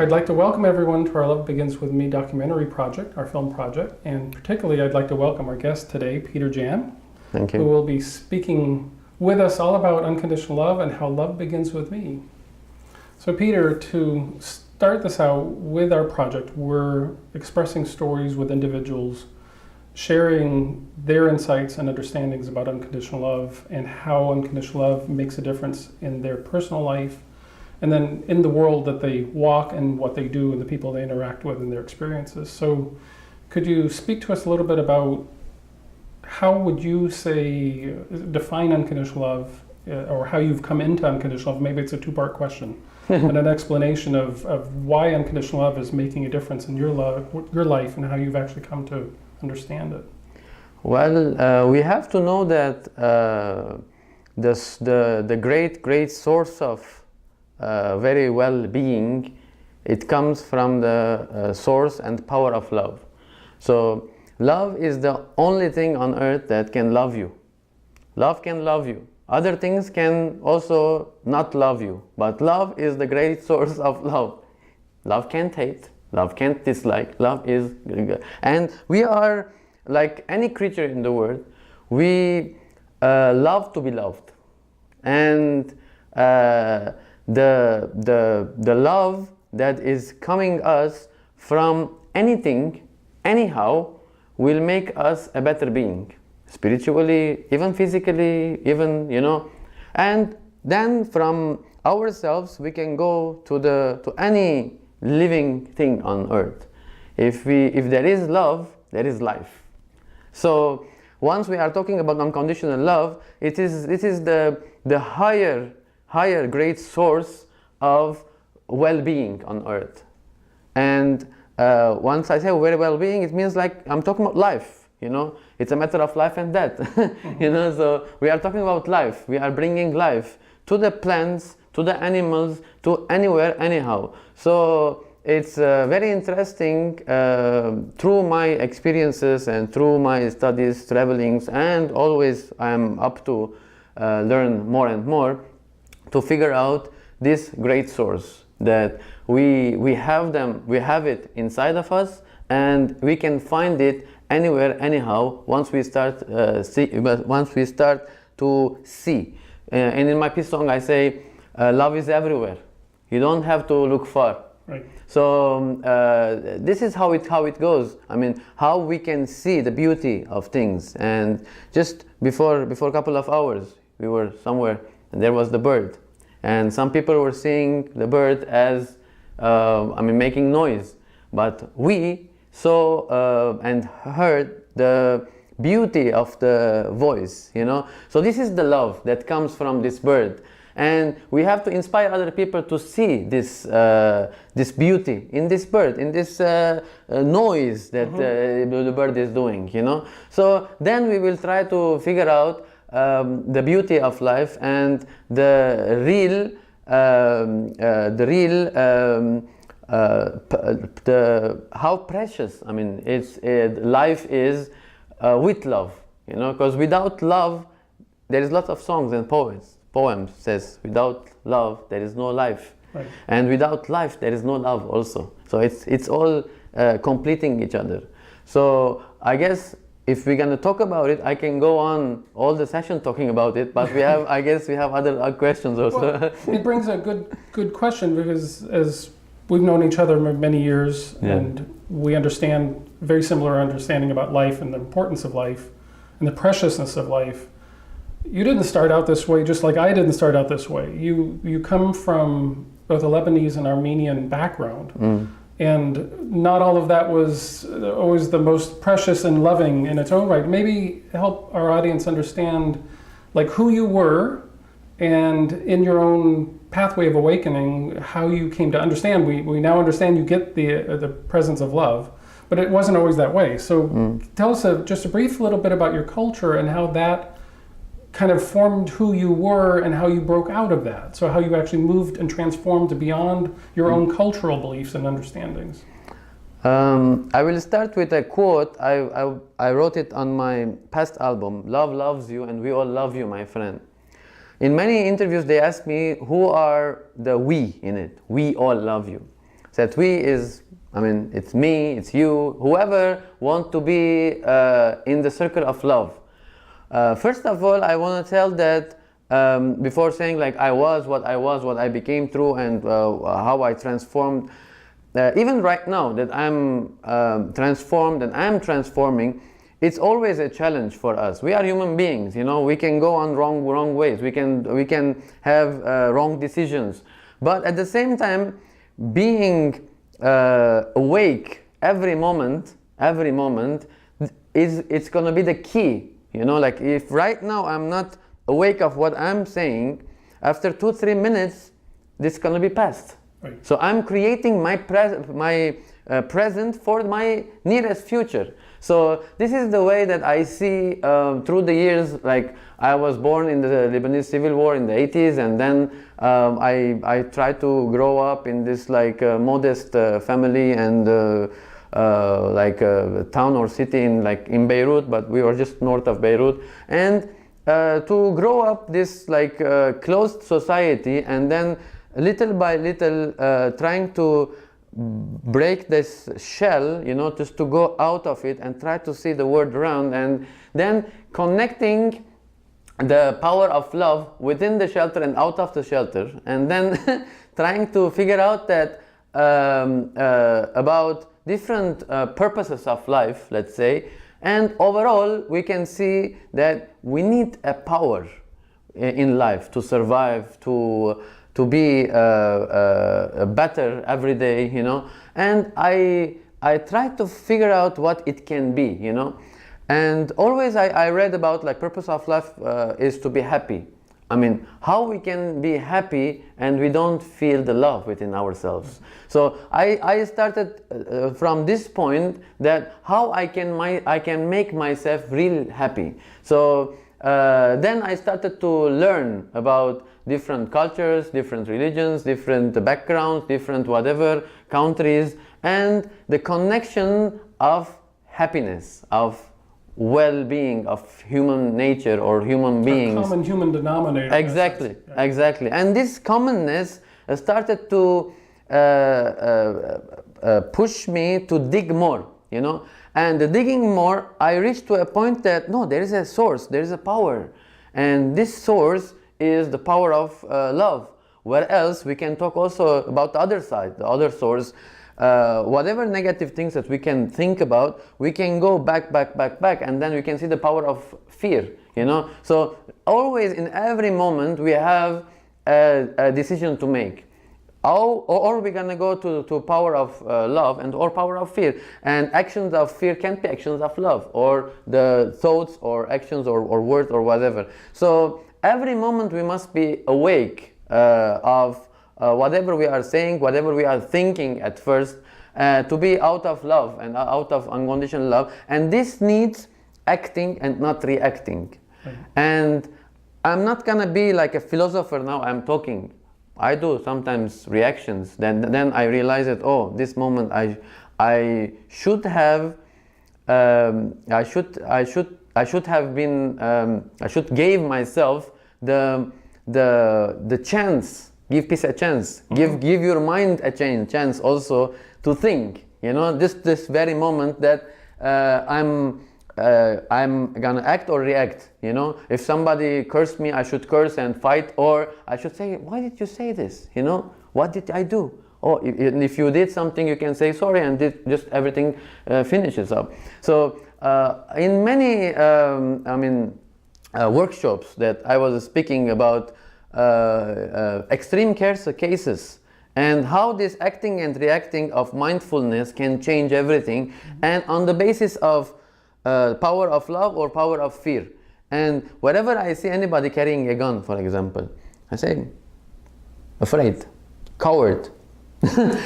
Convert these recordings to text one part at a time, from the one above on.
I'd like to welcome everyone to our Love Begins With Me documentary project, our film project, and particularly I'd like to welcome our guest today, Peter Jan, Thank you. who will be speaking with us all about unconditional love and how love begins with me. So Peter, to start this out with our project, we're expressing stories with individuals, sharing their insights and understandings about unconditional love and how unconditional love makes a difference in their personal life and then in the world that they walk and what they do and the people they interact with and their experiences. So could you speak to us a little bit about how would you say, define unconditional love or how you've come into unconditional love? Maybe it's a two-part question. And an explanation of why unconditional love is making a difference in your life and how you've actually come to understand it. Well, we have to know that the great source of very well-being, it comes from the source and power of love. So love is the only thing on earth that can love you. Love can love you. Other things can also not love you, but love is the great source of love. Love can't hate, love can't dislike, love is, and we are like any creature in the world, we love to be loved. And the love that is coming us from anything, anyhow, will make us a better being. Spiritually, even physically, even, and then from ourselves we can go to any living thing on earth. If there is love, there is life. So once we are talking about unconditional love, it is the higher great source of well-being on earth. And once I say very well-being, it means like I'm talking about life. It's a matter of life and death. So we are talking about life. We are bringing life to the plants, to the animals, to anywhere, anyhow. So it's very interesting through my experiences and through my studies, travelings, and always I'm up to learn more and more to figure out this great source that we have it inside of us, and we can find it anywhere, anyhow, once we start to see. And in my peace song I say, love is everywhere. You don't have to look far. Right. So this is how it goes. I mean, how we can see the beauty of things. And just before a couple of hours, we were somewhere, and there was the bird. And some people were seeing the bird as, making noise. But we saw and heard the beauty of the voice, So this is the love that comes from this bird. And we have to inspire other people to see this beauty in this bird, in this noise that the bird is doing, So then we will try to figure out the beauty of life and the real how precious life is with love, because without love there is lots of songs and poems says without love there is no life. Right. And without life there is no love also. So it's all completing each other. So I guess if we're going to talk about it, I can go on all the session talking about it, but I guess we have other questions also. Well, it brings a good question, because as we've known each other many years, and we understand very similar understanding about life and the importance of life and the preciousness of life. You didn't start out this way, just like I didn't start out this way. You come from both a Lebanese and Armenian background, and not all of that was always the most precious and loving in its own right. Maybe help our audience understand like who you were, and in your own pathway of awakening, how you came to understand. We now understand you get the presence of love, but it wasn't always that way. So tell us just a brief little bit about your culture and how that kind of formed who you were and how you broke out of that. So how you actually moved and transformed beyond your own cultural beliefs and understandings. I will start with a quote. I wrote it on my past album, Love Loves You and We All Love You, my friend. In many interviews they ask me who are the we in it. We all love you. That we is, I mean, it's me, it's you, whoever want to be in the circle of love. First of all, I want to tell that before saying like I was, what I became through, and how I transformed. Even right now that I'm transformed and I'm transforming, it's always a challenge for us. We are human beings, you know. We can go on wrong ways. We can have wrong decisions. But at the same time, being awake every moment it's gonna be the key. You know, like if right now I'm not awake of what I'm saying, after 2-3 minutes, this is gonna be past. Right. So I'm creating my present for my nearest future. So this is the way that I see through the years. Like I was born in the Lebanese civil war in the 80s, and then I tried to grow up in this like modest family and like a town or city in Beirut, but we were just north of Beirut, and to grow up this like closed society, and then little by little trying to break this shell, you know, just to go out of it and try to see the world around, and then connecting the power of love within the shelter and out of the shelter, and then trying to figure out that about different purposes of life, let's say, and overall we can see that we need a power in life to survive, to be better every day, you know. And I try to figure out what it can be, you know. And always I read about like purpose of life is to be happy. I mean, how we can be happy and we don't feel the love within ourselves. So I started from this point, that how I can make myself real happy. So then I started to learn about different cultures, different religions, different backgrounds, different whatever countries, and the connection of happiness, of well-being, of human nature or human beings. A common human denominator. Exactly, yeah. Exactly. And this commonness started to push me to dig more, you know. And the digging more, I reached to a point that no, there is a source, there is a power, and this source is the power of love. Where else we can talk also about the other side, the other source. Whatever negative things that we can think about, we can go back, and then we can see the power of fear, you know. So always in every moment we have a decision to make. Or we're gonna go to power of love and or power of fear. And actions of fear can't be actions of love, or the thoughts or actions or words or whatever. So every moment we must be awake of whatever we are saying, whatever we are thinking at first, to be out of love and out of unconditional love. And this needs acting and not reacting. Right. And I'm not gonna be like a philosopher now, I'm talking. I do sometimes reactions. Then I realize that, oh, this moment I should have I should have been I should give myself the chance. Give peace a chance. Mm-hmm. Give your mind a chance also to think. You know, this very moment that I'm gonna act or react. You know, if somebody cursed me, I should curse and fight, or I should say, why did you say this? You know, what did I do? Or if you did something, you can say sorry, and just everything finishes up. So in many workshops that I was speaking about extreme cases, and how this acting and reacting of mindfulness can change everything, and on the basis of power of love or power of fear. And wherever I see anybody carrying a gun, for example, I say, afraid, coward.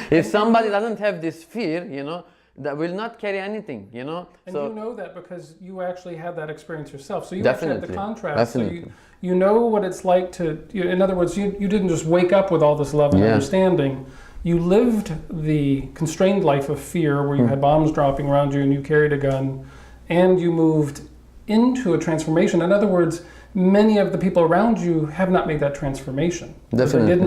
If somebody doesn't have this fear, you know, that will not carry anything, you know. And so, you know that because you actually had that experience yourself. So you definitely, actually had the contrast. Definitely. So you know what it's like to, in other words, you didn't just wake up with all this love and understanding. You lived the constrained life of fear where you had bombs dropping around you and you carried a gun, and you moved into a transformation. In other words, many of the people around you have not made that transformation. Definitely. They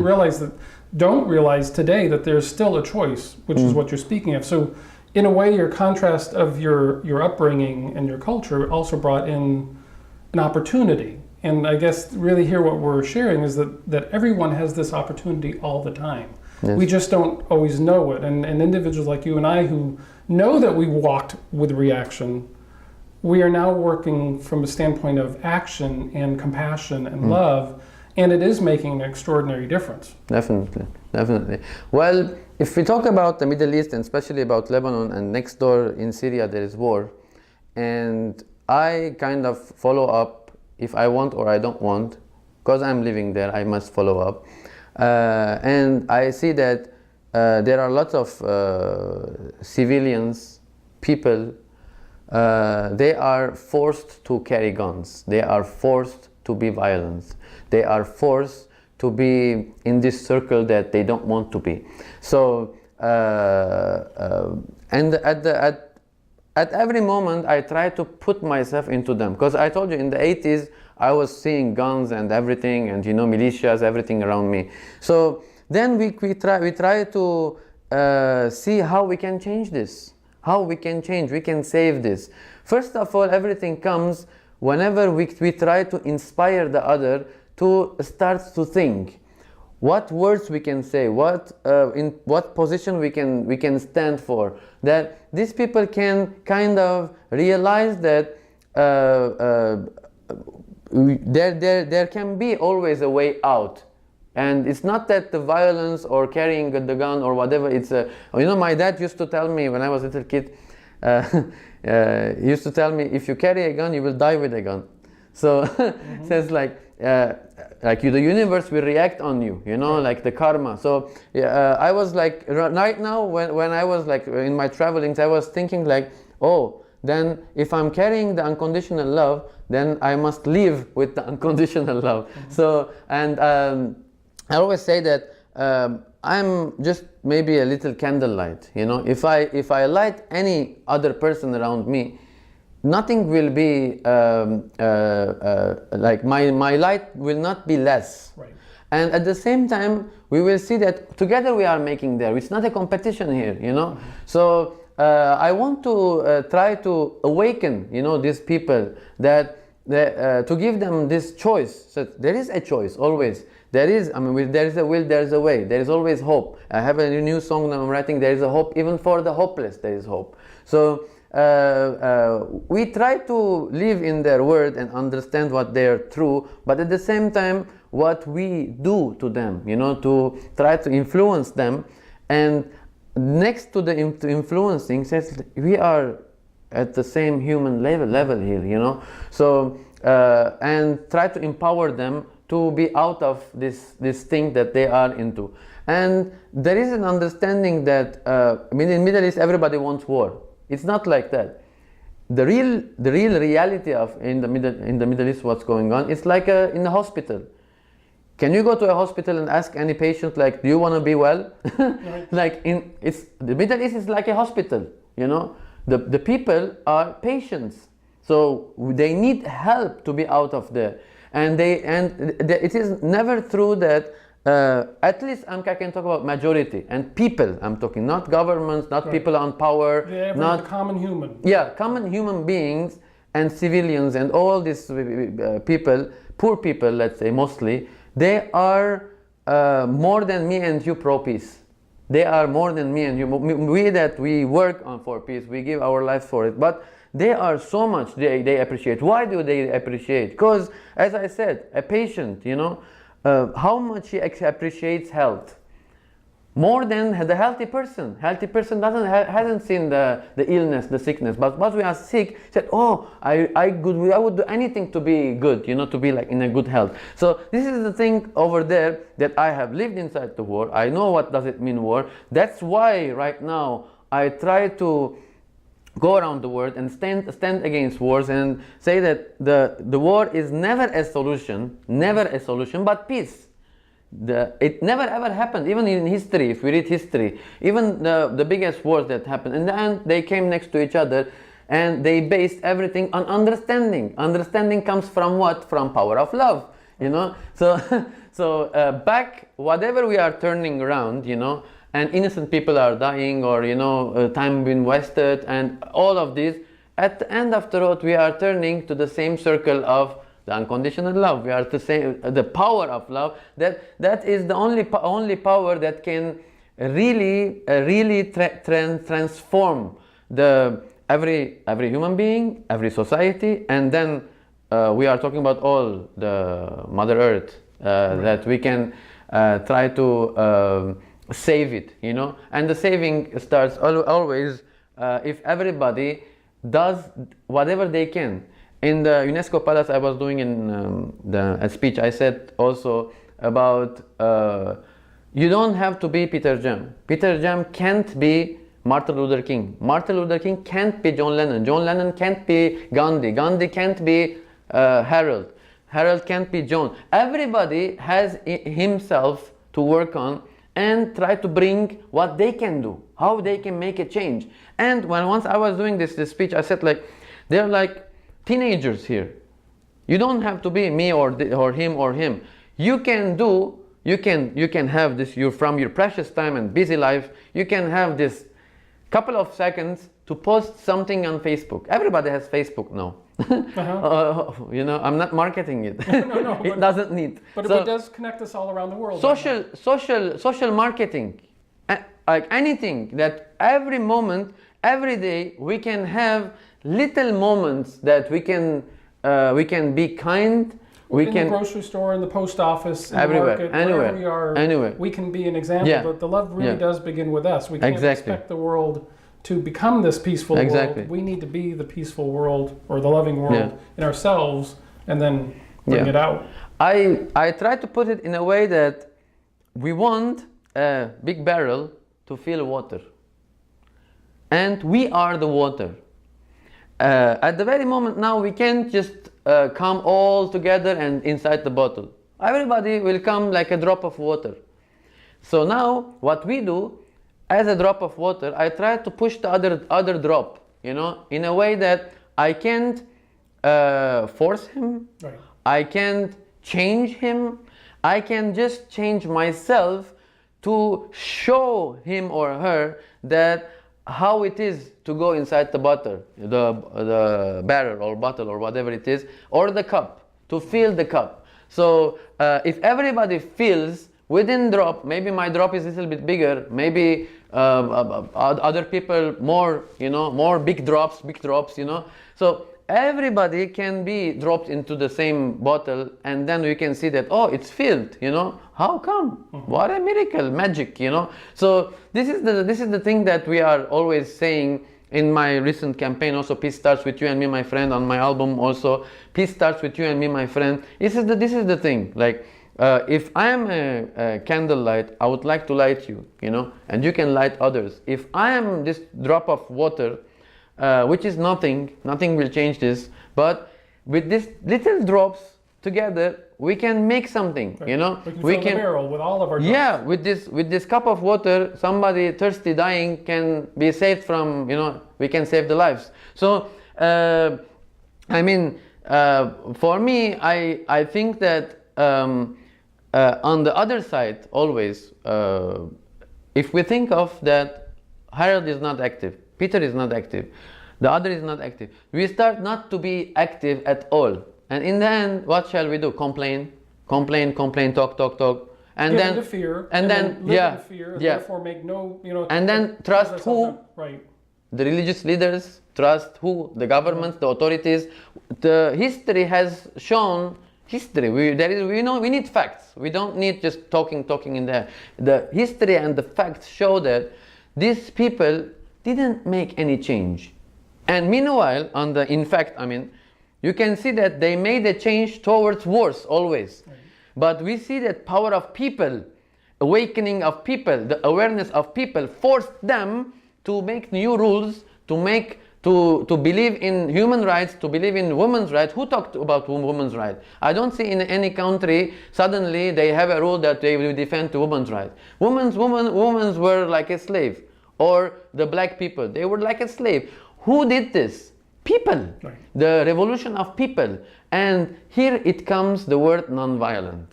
don't realize today that there's still a choice, which is what you're speaking of. So in a way, your contrast of your upbringing and your culture also brought in an opportunity. And I guess really here what we're sharing is that everyone has this opportunity all the time. Yes. We just don't always know it. And individuals like you and I who know that we walked with reaction, we are now working from a standpoint of action and compassion and love, and it is making an extraordinary difference. Definitely, definitely. Well, if we talk about the Middle East, and especially about Lebanon, and next door in Syria there is war, and I kind of follow up if I want or I don't want, because I'm living there, I must follow up. And I see that there are lots of civilians, people, they are forced to carry guns. They are forced to be violent. They are forced to be in this circle that they don't want to be. So, and at every moment I try to put myself into them, because I told you in the 80s I was seeing guns and everything, and militias, everything around me. So then we try to see how we can change this, how we can change, we can save this. First of all, everything comes whenever we try to inspire the other to start to think what words we can say, in what position we can stand for, that these people can kind of realize that there can be always a way out. And it's not that the violence or carrying the gun or whatever, it's my dad used to tell me when I was a little kid, he used to tell me, if you carry a gun, you will die with a gun. So says the universe will react on you, like the karma. So I was like, right now when I was like in my travelings, I was thinking like, oh, then if I'm carrying the unconditional love, then I must live with the unconditional love. So, and I always say that I'm just maybe a little candlelight, if I light any other person around me, nothing will be like my light will not be less. Right. And at the same time, we will see that together we are making there. It's not a competition here, So I want to try to awaken, these people, that to give them this choice. So there is a choice always. There is, there is a will, there is a way. There is always hope. I have a new song that I'm writing. There is a hope, even for the hopeless. There is hope. So we try to live in their word and understand what they are true, but at the same time, what we do to them, to try to influence them. And next to the influencing, says we are at the same human level here, So and try to empower them to be out of this thing that they are into. And there is an understanding that in Middle East everybody wants war. It's not like that. The real reality of in the Middle East what's going on, it's like in a hospital. Can you go to a hospital and ask any patient, like, do you want to be well? Right. The Middle East is like a hospital, The people are patients, so they need help to be out of there. And it is never true that at least I can talk about majority and people. I'm talking not governments, not people on power, not the common human. Yeah, common human beings and civilians and all these people, poor people, let's say mostly. They are more than me and you pro peace. They are more than me and you. We work on for peace. We give our lives for it. But they are so much they appreciate. Why do they appreciate? Because, as I said, a patient, how much he appreciates health. More than the healthy person. Healthy person hasn't seen the illness, the sickness. But once we are sick, said, oh, I would do anything to be good, to be like in a good health. So this is the thing over there that I have lived inside the war. I know what does it mean war. That's why right now I try to go around the world and stand against wars and say that the war is never a solution, but peace. It never ever happened, even in history. If we read history, even the biggest wars that happened, in the end they came next to each other. and they based everything on understanding. Understanding comes from what? From power of love, you know. So back, whatever we are turning around, you know, and innocent people are dying, or you know, time being wasted, and all of this, at the end of the road we are turning to the same circle of the unconditional love. We are to say the power of love. That is the only power that can really transform every human being, every society, and then we are talking about all the Mother Earth, that we can try to save it, you know. And the saving starts always if everybody does whatever they can. In the UNESCO Palace I was doing a speech, I said also about you don't have to be Peter Jam. Peter Jam can't be Martin Luther King. Martin Luther King can't be John Lennon. John Lennon can't be Gandhi. Gandhi can't be Harold. Harold can't be John. Everybody has himself to work on and try to bring what they can do, how they can make a change. And once I was doing this speech, I said, like, they're like teenagers here. You don't have to be me or him or him. You can do, you can have this, from your precious time and busy life, you can have this couple of seconds to post something on Facebook. Everybody has Facebook now. You know, I'm not marketing it. No, it doesn't need. But it does connect us all around the world. Social marketing, like anything that every moment, every day, we can have little moments that we can be kind. We in can the grocery store, in the post office, in everywhere, the market, anywhere, wherever we are, anywhere. we can be an example. Yeah. But the love really does begin with us. We can't expect the world to become this peaceful world. We need to be the peaceful world, or the loving world in ourselves, and then bring it out. I try to put it in a way that we want a big barrel to fill water, and we are the water. At the very moment now, we can't just come all together and inside the bottle. Everybody will come like a drop of water. So now what we do, as a drop of water, I try to push the other drop, you know, in a way that I can't force him, I can't change him, I can just change myself to show him or her that how it is to go inside the bottle, the barrel or bottle or whatever it is, or the cup, to fill the cup. So if everybody fills within drop, maybe my drop is a little bit bigger, maybe other people more, you know, more big drops, you know. So everybody can be dropped into the same bottle, and then we can see that, oh, it's filled, you know. How come? What a miracle, magic, you know. So this is the thing that we are always saying in my recent campaign. Also, peace starts with you and me, my friend. On my album also, peace starts with you and me, my friend. This is the thing. Like, if I am a candlelight, I would like to light you, you know, and you can light others. If I am this drop of water, which is nothing will change this, but with these little drops together, we can make something, you know. We can fill the barrel with all of our drops. Yeah, with this cup of water, somebody thirsty, dying can be saved from, you know, we can save the lives. So, I mean, for me, I think that on the other side, always, if we think of that Harold is not active, Peter is not active, the other is not active, we start not to be active at all. And in the end, what shall we do? Complain, talk, and then fear, and then live in fear, and therefore make no, you know. And then trust who? Right. The religious leaders. Trust who? The governments, the authorities. The history has shown. History. We need facts. We don't need just talking in there. The history and the facts show that these people didn't make any change. And meanwhile, in fact, I mean, you can see that they made a change towards worse always. Right. But we see that power of people, awakening of people, the awareness of people forced them to make new rules, to believe in human rights, to believe in women's rights. Who talked about women's rights? I don't see in any country suddenly they have a rule that they will defend women's rights. Women were like a slave, or the black people, they were like a slave. Who did this? people, Right. the revolution of people. And here it comes the word non-violent.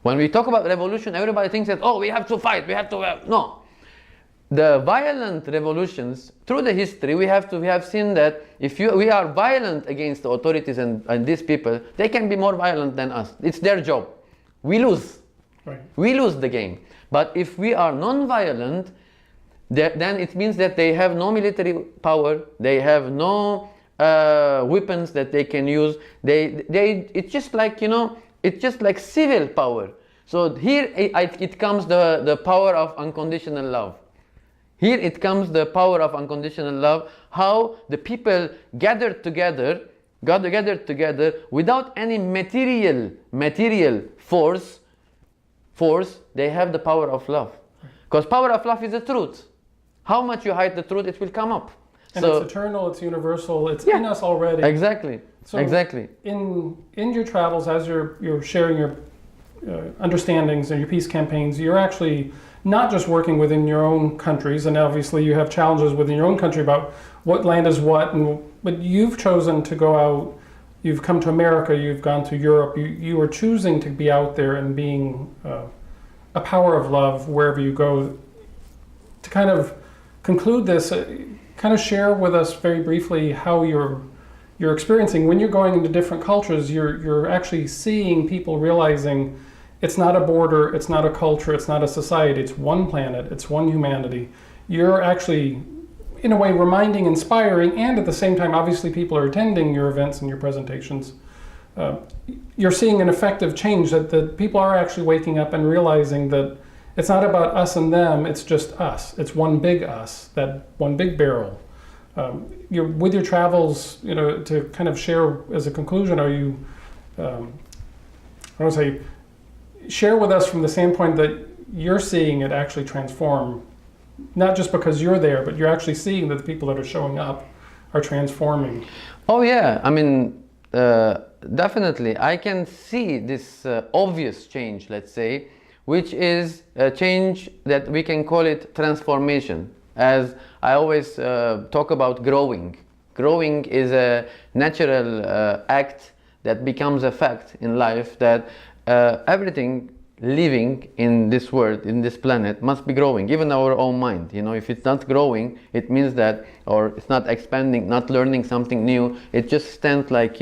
When we talk about revolution, everybody thinks that, oh, we have to fight, we have to, no. The violent revolutions, through the history, we have seen that if we are violent against the authorities and these people, they can be more violent than us. It's their job. We lose. Right. We lose the game. But if we are non-violent, then it means that they have no military power, they have no weapons that they can use. It's just like, it's just like civil power. So here it comes the power of unconditional love. Here it comes the power of unconditional love, how the people gathered together without any material force, they have the power of love. Because power of love is the truth. How much you hide the truth, it will come up. And it's eternal, it's universal, it's in us already. Exactly. So exactly. In your travels, as you're sharing your understandings and your peace campaigns, you're actually not just working within your own countries, and obviously you have challenges within your own country about what land is what, but you've chosen to go out, you've come to America, you've gone to Europe, you are choosing to be out there and being a power of love wherever you go. To kind of conclude this, kind of share with us very briefly how you're experiencing, when you're going into different cultures, you're actually seeing people realizing it's not a border, it's not a culture, it's not a society, it's one planet, it's one humanity. You're actually, in a way, reminding, inspiring, and at the same time, obviously people are attending your events and your presentations. You're seeing an effective change, that the people are actually waking up and realizing that it's not about us and them, it's just us. It's one big us, that one big barrel. With your travels, to kind of share as a conclusion, are you, share with us from the standpoint that you're seeing it actually transform, not just because you're there, but you're actually seeing that the people that are showing up are transforming. Oh yeah, I mean, definitely. I can see this obvious change, let's say, which is a change that we can call it transformation. As I always talk about growing. Growing is a natural act that becomes a fact in life, that everything living in this world, in this planet, must be growing, even our own mind. If it's not growing, it means that, or it's not expanding, not learning something new, it just stands like,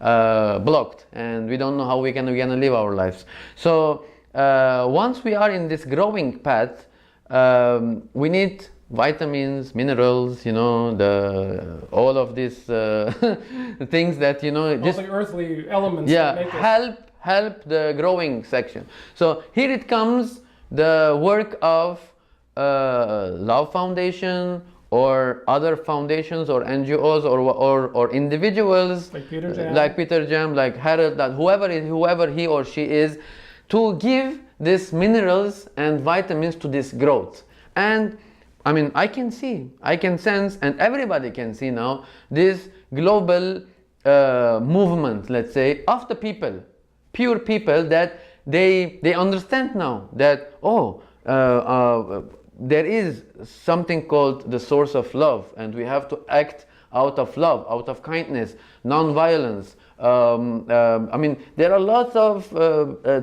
blocked, and we don't know how we're gonna live our lives. So once we are in this growing path, we need vitamins, minerals, all of these things that, all the earthly elements that make us help the growing section. So here it comes the work of Love Foundation or other foundations or NGOs or individuals like Peter Jam, like Harold, whoever he or she is, to give these minerals and vitamins to this growth. And I mean, I can sense, and everybody can see now, this global movement, let's say, of the people, pure people, that they understand now that, there is something called the source of love, and we have to act out of love, out of kindness, non-violence. I mean, there are lots of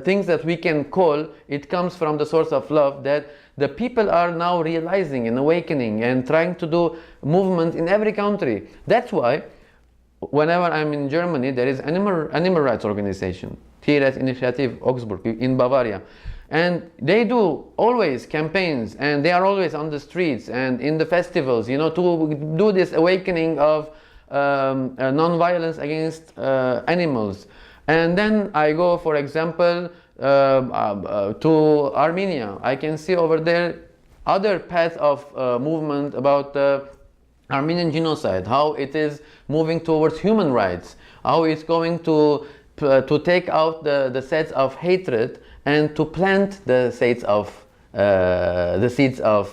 things that we can call, it comes from the source of love, that the people are now realizing and awakening and trying to do movement in every country. That's why whenever I'm in Germany, there is animal rights organization, Tierrecht Initiative Augsburg in Bavaria. And they do always campaigns, and they are always on the streets and in the festivals, to do this awakening of non-violence against animals. And then I go, for example, to Armenia. I can see over there other path of movement about Armenian genocide, how it is moving towards human rights, how it's going to take out the seeds of hatred and to plant the seeds of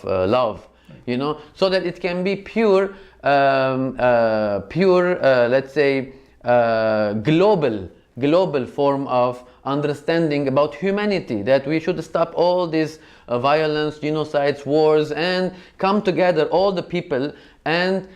love, so that it can be pure, let's say, global form of understanding about humanity, that we should stop all this violence, genocides, wars, and come together, all the people, and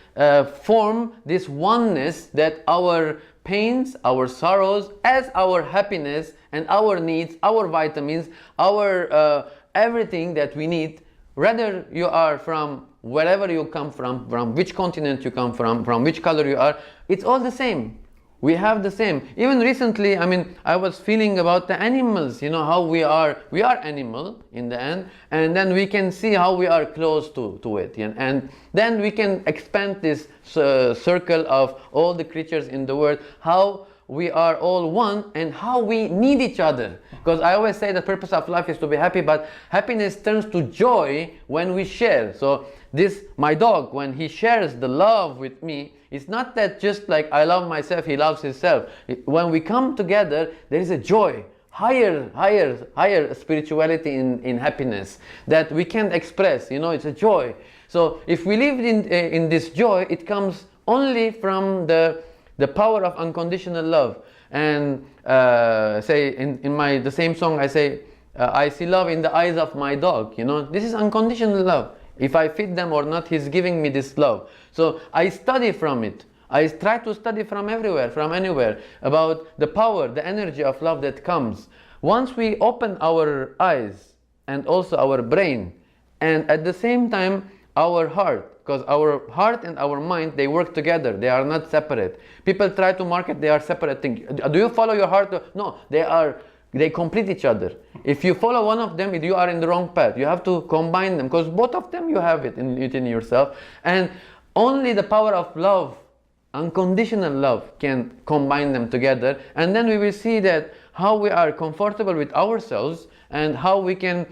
form this oneness that our pains, our sorrows, as our happiness and our needs, our vitamins, our everything that we need, whether you are from wherever you come from which continent you come from which color you are, it's all the same. We have the same. Even recently, I mean, I was feeling about the animals, you know, how we are animal in the end, and then we can see how we are close to it. And then we can expand this circle of all the creatures in the world, how we are all one and how we need each other. Because I always say the purpose of life is to be happy, but happiness turns to joy when we share. So this, my dog, when he shares the love with me, it's not that just like I love myself, he loves himself. When we come together, there is a joy, higher spirituality in happiness that we can't express. You know, it's a joy. So if we live in this joy, it comes only from the power of unconditional love. And say in the same song, I say, I see love in the eyes of my dog. You know, this is unconditional love. If I feed them or not, he's giving me this love. So I study from it. I try to study from everywhere, from anywhere, about the power, the energy of love that comes. Once we open our eyes and also our brain, and at the same time our heart, because our heart and our mind, they work together, they are not separate. People try to market they are separate things. Do you follow your heart? No, they complete each other. If you follow one of them, you are in the wrong path. You have to combine them, because both of them you have it within yourself. And only the power of love, unconditional love, can combine them together. And then we will see that how we are comfortable with ourselves and how we can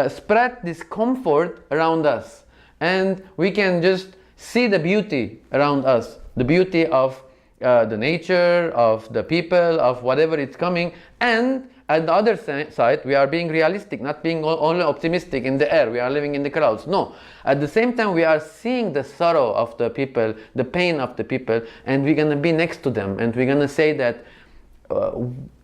spread this comfort around us. And we can just see the beauty around us, the beauty of the nature, of the people, of whatever is coming. And at the other side, we are being realistic, not being only optimistic in the air. We are living in the clouds. No. At the same time, we are seeing the sorrow of the people, the pain of the people, and we're going to be next to them. And we're going to say that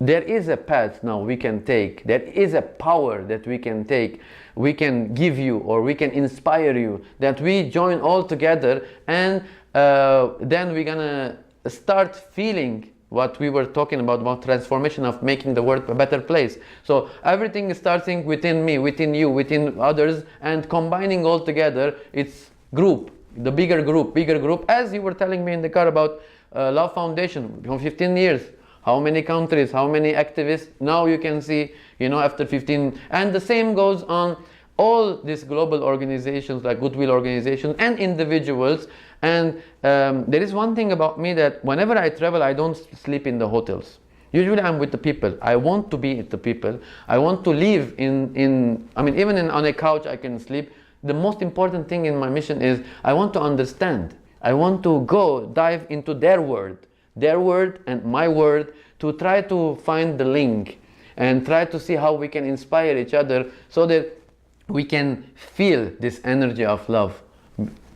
there is a path now we can take. There is a power that we can take. We can give you, or we can inspire you, that we join all together, and then we're going to start feeling what we were talking about transformation, of making the world a better place. So everything is starting within me, within you, within others, and combining all together. It's group, the bigger group. As you were telling me in the car about Love Foundation, for 15 years, how many countries, how many activists. Now you can see, you know, after 15, and the same goes on all these global organizations like goodwill organizations and individuals. And there is one thing about me, that whenever I travel, I don't sleep in the hotels. Usually I'm with the people. I want to be with the people. I want to live I mean, even on a couch I can sleep. The most important thing in my mission is I want to understand. I want to dive into their world and my world, to try to find the link and try to see how we can inspire each other, so that we can feel this energy of love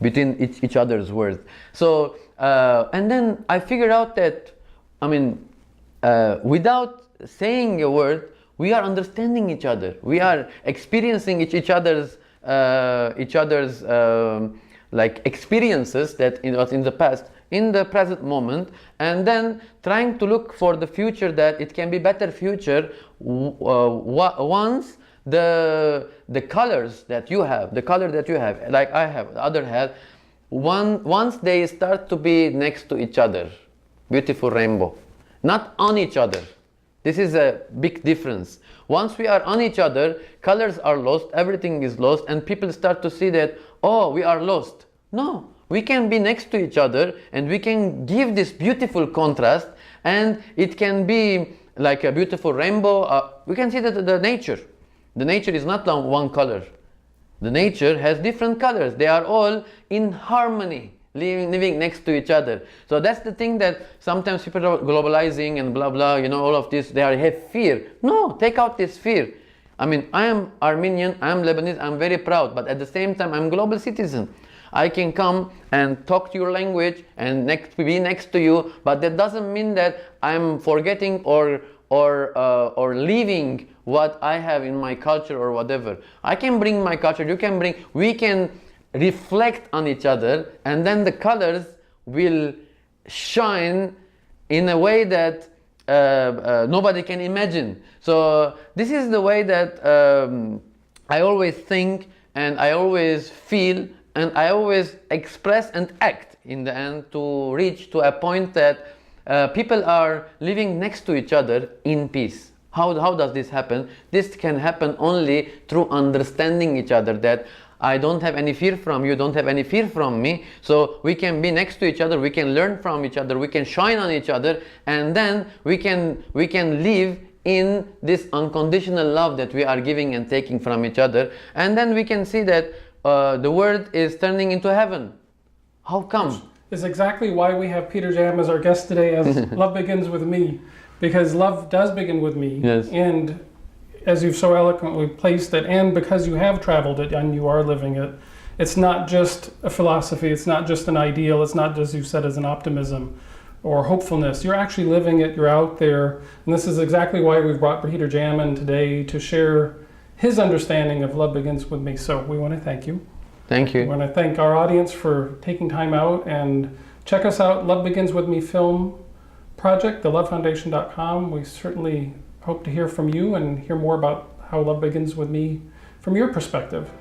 between each other's words. So, and then I figured out that, I mean, without saying a word, we are understanding each other. We are experiencing each other's like experiences that was in the past, in the present moment, and then trying to look for the future, that it can be better future once the colors that you have, the color that you have, like I have, the other have, once they start to be next to each other, beautiful rainbow, not on each other. This is a big difference. Once we are on each other, colors are lost, everything is lost, and people start to see that, oh, we are lost. No, we can be next to each other, and we can give this beautiful contrast, and it can be like a beautiful rainbow. We can see that the nature is not one color. The nature has different colors. They are all in harmony, living next to each other. So that's the thing, that sometimes people are globalizing and blah blah, you know, all of this, they have fear. No, take out this fear. I mean, I am Armenian, I am Lebanese, I'm very proud, but at the same time I'm a global citizen. I can come and talk to your language and be next to you, but that doesn't mean that I'm forgetting or leaving what I have in my culture or whatever. I can bring my culture, you can bring, we can reflect on each other, and then the colors will shine in a way that nobody can imagine. So this is the way that I always think, and I always feel, and I always express and act in the end to reach to a point that people are living next to each other in peace. How does this happen? This can happen only through understanding each other, that I don't have any fear from you, don't have any fear from me, so we can be next to each other, we can learn from each other, we can shine on each other, and then we can live in this unconditional love that we are giving and taking from each other, and then we can see that the world is turning into heaven. How come? Is exactly why we have Peter Jam as our guest today, as Love Begins With Me, because love does begin with me. Yes. And as you've so eloquently placed it, and because you have traveled it and you are living it, it's not just a philosophy, it's not just an ideal, it's not just, you said, as an optimism or hopefulness. You're actually living it, you're out there, and this is exactly why we've brought Peter Jam in today to share his understanding of Love Begins With Me. So we want to thank you. Thank you. I want to thank our audience for taking time out, and check us out, Love Begins With Me Film Project, thelovefoundation.com. We certainly hope to hear from you and hear more about how love begins with me from your perspective.